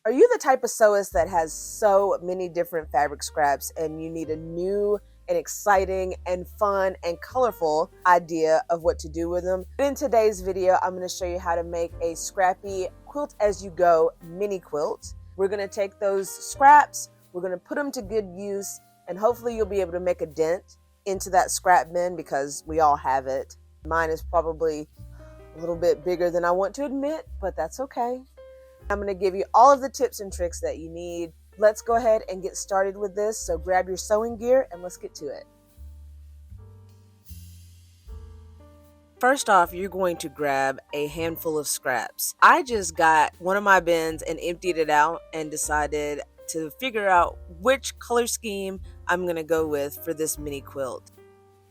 Are you the type of sewist that has so many different fabric scraps and you need a new and exciting and fun and colorful idea of what to do with them? In today's video, I'm going to show you how to make a scrappy quilt as you go mini quilt. We're going to take those scraps, we're going to put them to good use, and hopefully you'll be able to make a dent into that scrap bin because we all have it. Mine is probably a little bit bigger than I want to admit, but that's okay. I'm going to give you all of the tips and tricks that you need. Let's go ahead and get started with this. So grab your sewing gear and let's get to it. First off, you're going to grab a handful of scraps. I just got one of my bins and emptied it out and decided to figure out which color scheme I'm going to go with for this mini quilt.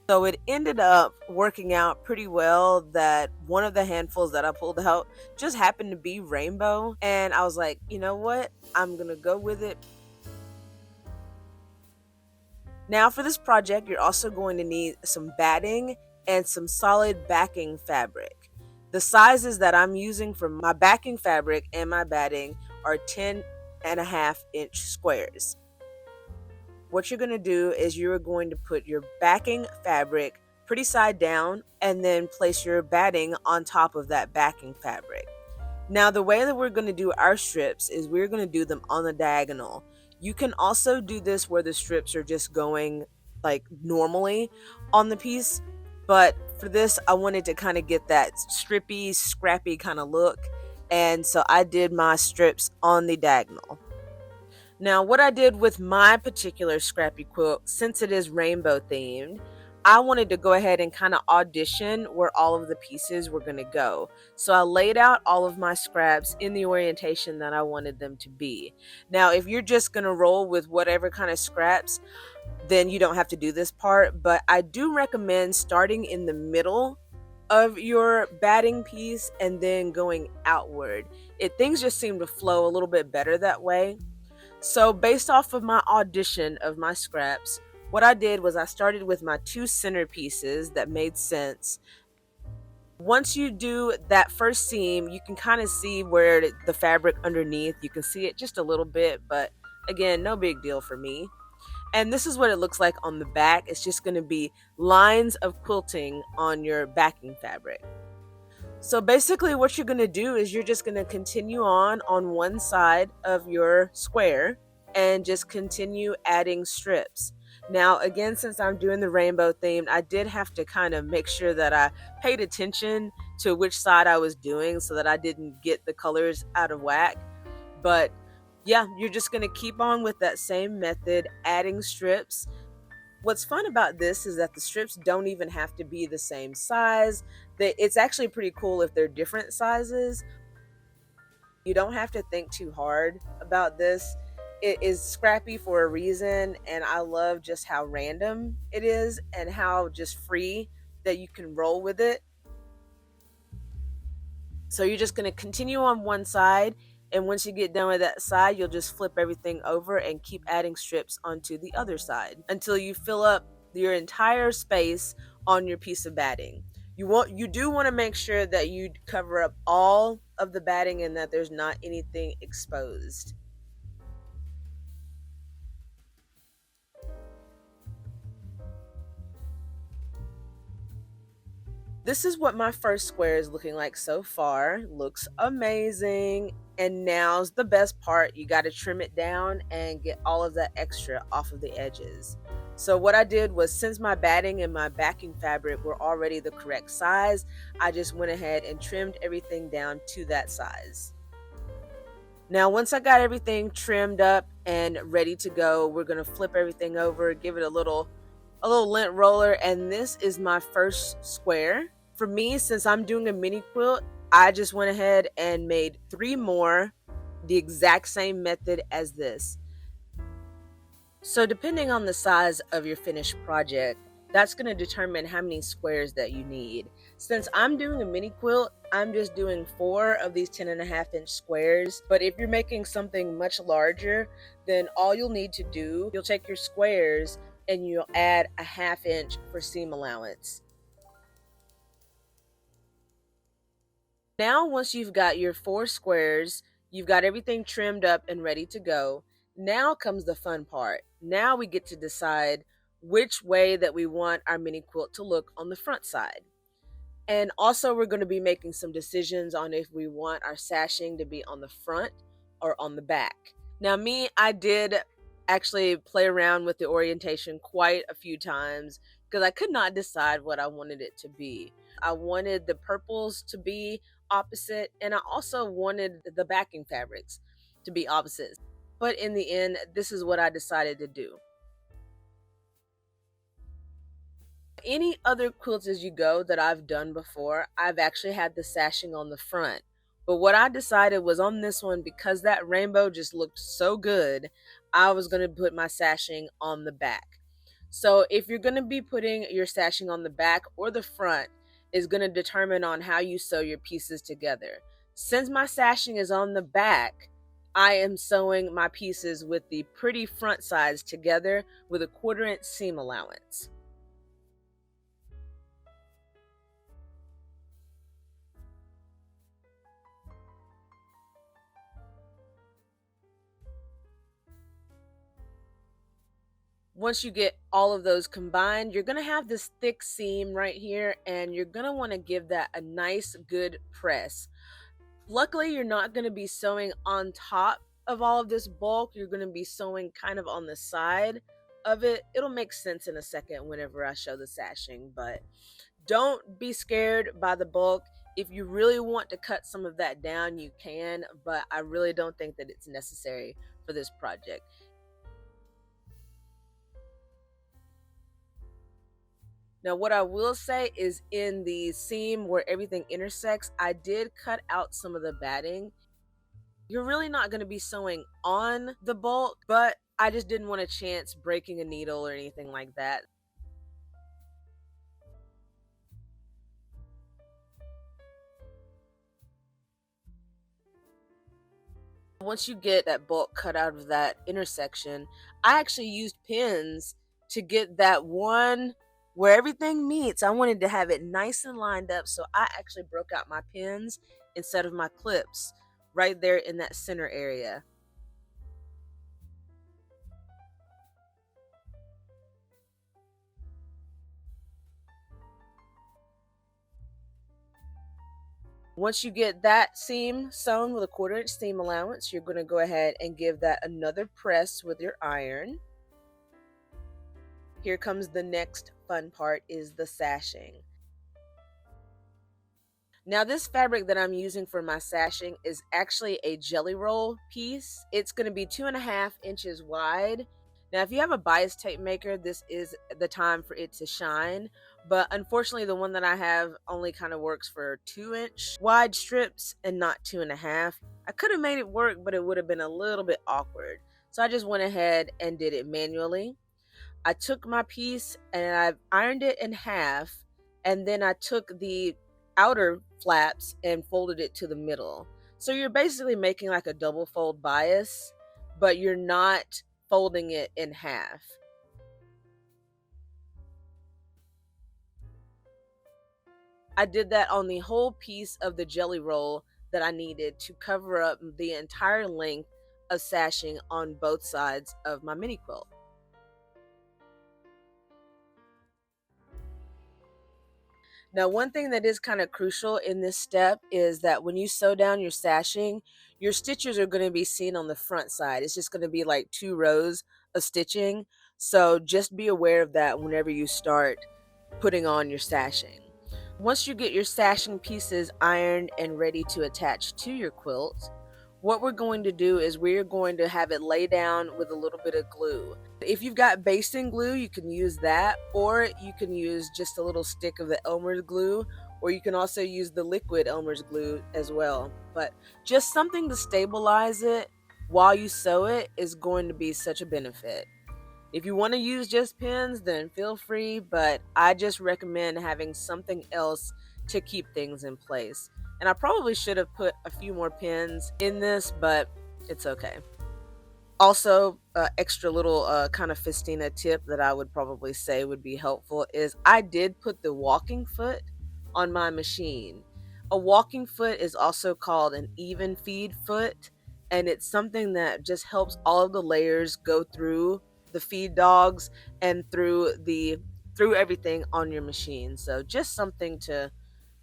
So it ended up working out pretty well that one of the handfuls that I pulled out just happened to be rainbow. And I was like, you know what? I'm going to go with it. Now for this project, you're also going to need some batting and some solid backing fabric. The sizes that I'm using for my backing fabric and my batting are 10.5-inch squares. What you're going to do is you're going to put your backing fabric pretty side down and then place your batting on top of that backing fabric. Now the way that we're going to do our strips is we're going to do them on the diagonal. You can also do this where the strips are just going like normally on the piece, but for this I wanted to kind of get that strippy, scrappy kind of look, and so I did my strips on the diagonal. Now, what I did with my particular scrappy quilt, since it is rainbow themed, I wanted to go ahead and kind of audition where all of the pieces were going to go. So I laid out all of my scraps in the orientation that I wanted them to be. Now, if you're just going to roll with whatever kind of scraps, then you don't have to do this part. But I do recommend starting in the middle of your batting piece and then going outward. Things just seem to flow a little bit better that way. So based off of my audition of my scraps, what I did was I started with my two center pieces that made sense. Once you do that first seam, you can kind of see where the fabric underneath, you can see it just a little bit, but again, no big deal for me. And this is what it looks like on the back. It's just going to be lines of quilting on your backing fabric. So basically what you're going to do is you're just going to continue on one side of your square and just continue adding strips. Now again, since I'm doing the rainbow theme, I did have to kind of make sure that I paid attention to which side I was doing so that I didn't get the colors out of whack. But yeah, you're just going to keep on with that same method, adding strips. What's fun about this is that the strips don't even have to be the same size. It's actually pretty cool if they're different sizes. You don't have to think too hard about this. It is scrappy for a reason, and I love just how random it is and how just free that you can roll with it. So you're just going to continue on one side, and once you get done with that side, you'll just flip everything over and keep adding strips onto the other side until you fill up your entire space on your piece of batting. You do want to make sure that you cover up all of the batting and that there's not anything exposed. This is what my first square is looking like so far. Looks amazing. And now's the best part. You got to trim it down and get all of that extra off of the edges. So what I did was, since my batting and my backing fabric were already the correct size, I just went ahead and trimmed everything down to that size. Now once I got everything trimmed up and ready to go, we're going to flip everything over, give it a little lint roller, and this is my first square. For me, since I'm doing a mini quilt, I just went ahead and made 3 more the exact same method as this. So depending on the size of your finished project, that's going to determine how many squares that you need. Since I'm doing a mini quilt, I'm just doing 4 of these 10.5-inch squares. But if you're making something much larger, then all you'll need to do, you'll take your squares and you'll add a 1/2 inch for seam allowance. Now, once you've got your 4 squares, You've got everything trimmed up and ready to go. Now comes the fun part. Now we get to decide which way that we want our mini quilt to look on the front side. And also, we're going to be making some decisions on if we want our sashing to be on the front or on the back. Now, me, I did actually play around with the orientation quite a few times because I could not decide what I wanted it to be. I wanted the purples to be opposite, and I also wanted the backing fabrics to be opposite. But in the end, this is what I decided to do. Any other quilts as you go that I've done before, I've actually had the sashing on the front. But what I decided was on this one, because that rainbow just looked so good, I was going to put my sashing on the back. So if you're going to be putting your sashing on the back or the front, is going to determine on how you sew your pieces together. Since my sashing is on the back, I am sewing my pieces with the pretty front sides together with a 1/4 inch seam allowance. Once you get all of those combined, you're going to have this thick seam right here, and you're going to want to give that a nice good press. Luckily, you're not going to be sewing on top of all of this bulk. You're going to be sewing kind of on the side of it. It'll make sense in a second whenever I show the sashing, but don't be scared by the bulk. If you really want to cut some of that down, you can, but I really don't think that it's necessary for this project. Now, what I will say is in the seam where everything intersects, I did cut out some of the batting. You're really not going to be sewing on the bulk, but I just didn't want a chance breaking a needle or anything like that. Once you get that bulk cut out of that intersection, I actually used pins to get that one where everything meets. I wanted to have it nice and lined up, so I actually broke out my pins instead of my clips right there in that center area. Once you get that seam sewn with a 1/4 inch seam allowance, you're going to go ahead and give that another press with your iron. Here comes the next fun part, is the sashing. Now, this fabric that I'm using for my sashing is actually a jelly roll piece. It's going to be 2.5 inches wide. Now, if you have a bias tape maker, this is the time for it to shine. But unfortunately, the one that I have only kind of works for 2 inch wide strips and not 2.5. I could have made it work, but it would have been a little bit awkward. So I just went ahead and did it manually. I took my piece and I ironed it in half, and then I took the outer flaps and folded it to the middle. So you're basically making like a double fold bias, but you're not folding it in half. I did that on the whole piece of the jelly roll that I needed to cover up the entire length of sashing on both sides of my mini quilt. Now, one thing that is kind of crucial in this step is that when you sew down your sashing, your stitches are going to be seen on the front side. It's just going to be like 2 rows of stitching. So just be aware of that whenever you start putting on your sashing. Once you get your sashing pieces ironed and ready to attach to your quilt, what we're going to do is we're going to have it lay down with a little bit of glue. If you've got basting glue, you can use that, or you can use just a little stick of the Elmer's glue, or you can also use the liquid Elmer's glue as well. But just something to stabilize it while you sew it is going to be such a benefit. If you want to use just pins, then feel free, but I just recommend having something else to keep things in place. And I probably should have put a few more pins in this, but it's okay. Also, extra little kind of festina tip that I would probably say would be helpful is I did put the walking foot on my machine. A walking foot is also called an even feed foot. and it's something that just helps all of the layers go through the feed dogs and through everything on your machine. So just something to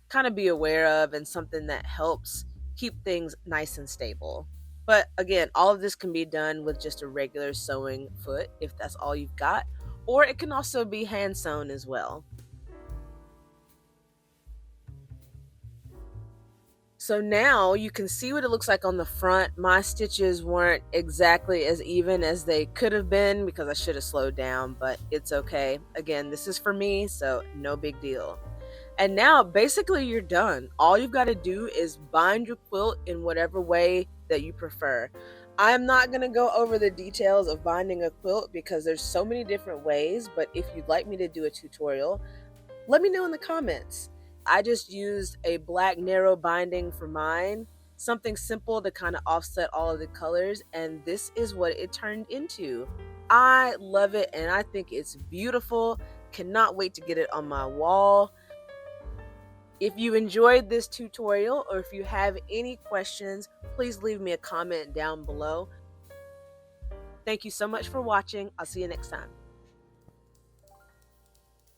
kind of be aware of and something that helps keep things nice and stable. But again, all of this can be done with just a regular sewing foot if that's all you've got, or it can also be hand sewn as well. So now you can see what it looks like on the front. My stitches weren't exactly as even as they could have been because I should have slowed down, but it's okay. Again, this is for me, so no big deal. And now basically you're done. All you've got to do is bind your quilt in whatever way that you prefer. I'm not going to go over the details of binding a quilt because there's so many different ways, but if you'd like me to do a tutorial, let me know in the comments. I just used a black narrow binding for mine, something simple to kind of offset all of the colors, and this is what it turned into. I love it and I think it's beautiful. Cannot wait to get it on my wall. If you enjoyed this tutorial or if you have any questions, please leave me a comment down below. Thank you so much for watching. I'll see you next time.